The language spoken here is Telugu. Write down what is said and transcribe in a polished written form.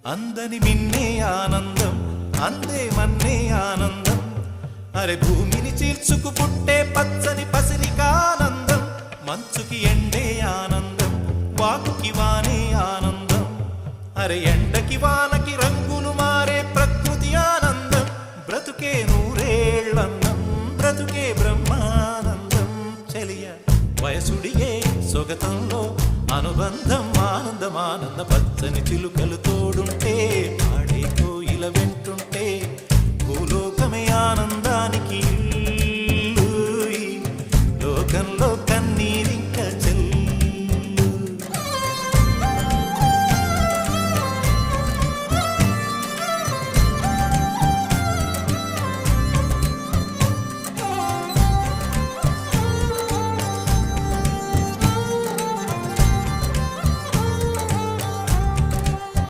అందని మిన్నే ఆనందం అందే మన్నే ఆనందం అరే భూమిని చీల్చుకు పుట్టే పచ్చని పసిరికానందం మంచుకి ఎండే ఆనందం వాకుకి వానే ఆనందం అరే ఎండకి వానకి రంగులు మారే ప్రకృతి ఆనందం బ్రతుకే నూరేళ్ళన్నం బ్రతుకే బ్రహ్మానందం చెలియ వయసుడిగే సొగతంలో అనుబంధం ఆనందమానంద పచ్చని చిలుకలు తోడుంటే